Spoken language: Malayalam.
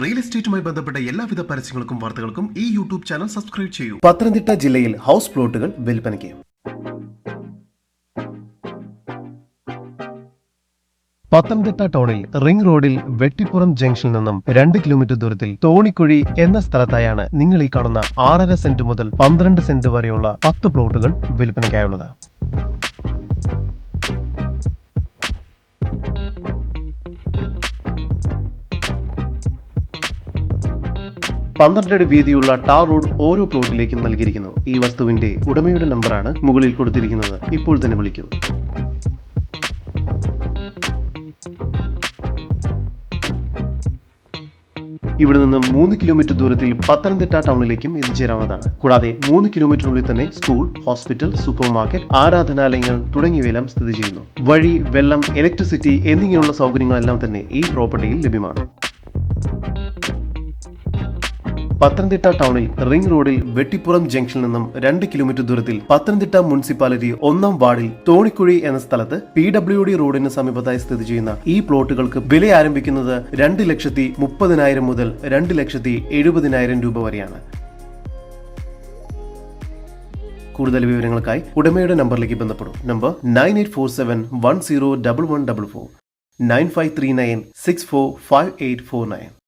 റിയൽ എസ്റ്റേറ്റുമായി ബന്ധപ്പെട്ട എല്ലാവിധ പരസ്യങ്ങൾക്കും വാർത്തകൾക്കും ഈ യൂട്യൂബ് ചാനൽ സബ്സ്ക്രൈബ് ചെയ്യൂ. പത്തനംതിട്ട ജില്ലയിൽ ഹൗസ് പ്ലോട്ടുകൾ വിൽപ്പനയ്ക്ക്. പത്തനംതിട്ട ടൗണിൽ റിംഗ് റോഡിൽ വെട്ടിപ്പുറം ജംഗ്ഷനിൽ നിന്നും 2 കിലോമീറ്റർ ദൂരത്തിൽ തോണിക്കുഴി എന്ന സ്ഥലത്തായാണ് നിങ്ങൾ ഈ കാണുന്ന 6.5 സെന്റ് മുതൽ 12 സെന്റ് വരെയുള്ള 10 പ്ലോട്ടുകൾ വിൽപ്പനയ്ക്കായുള്ളത്. പന്ത്രണ്ടടി വീതിയുള്ള ടാർ റോഡ് ഓരോ പ്ലോട്ടിലേക്കും നൽകിയിരിക്കുന്നു. ഈ വസ്തുവിന്റെ ഉടമയുടെ നമ്പറാണ് മുകളിൽ കൊടുത്തിരിക്കുന്നത്. ഇപ്പോൾ തന്നെ വിളിക്കൂ. ഇവിടെ നിന്ന് 3 കിലോമീറ്റർ ദൂരത്തിൽ പത്തനംതിട്ട ടൗണിലേക്കും എത്തിച്ചേരാവുന്നതാണ്. കൂടാതെ 3 കിലോമീറ്ററിനുള്ളിൽ തന്നെ സ്കൂൾ, ഹോസ്പിറ്റൽ, സൂപ്പർ മാർക്കറ്റ്, ആരാധനാലയങ്ങൾ തുടങ്ങിയവയെല്ലാം സ്ഥിതി ചെയ്യുന്നു. വഴി, വെള്ളം, ഇലക്ട്രിസിറ്റി എന്നിങ്ങനെയുള്ള സൗകര്യങ്ങളെല്ലാം തന്നെ ഈ പ്രോപ്പർട്ടിയിൽ ലഭ്യമാണ്. പത്തനംതിട്ട ടൗണിൽ റിംഗ് റോഡിൽ വെട്ടിപ്പുറം ജംഗ്ഷനിൽ നിന്നും 2 കിലോമീറ്റർ ദൂരത്തിൽ പത്തനംതിട്ട മുനിസിപ്പാലിറ്റി 1-ാം വാർഡിൽ തോണിക്കുഴി എന്ന സ്ഥലത്ത് PWD റോഡിന് സമീപത്തായി സ്ഥിതി ചെയ്യുന്ന ഈ പ്ലോട്ടുകൾക്ക് വില ആരംഭിക്കുന്നത് 2,30,000 മുതൽ 2,70,000 രൂപ വരെയാണ്. കൂടുതൽ വിവരങ്ങൾക്കായി ഉടമയുടെ നമ്പറിലേക്ക് ബന്ധപ്പെടും. നമ്പർ 9847101144 9539645849.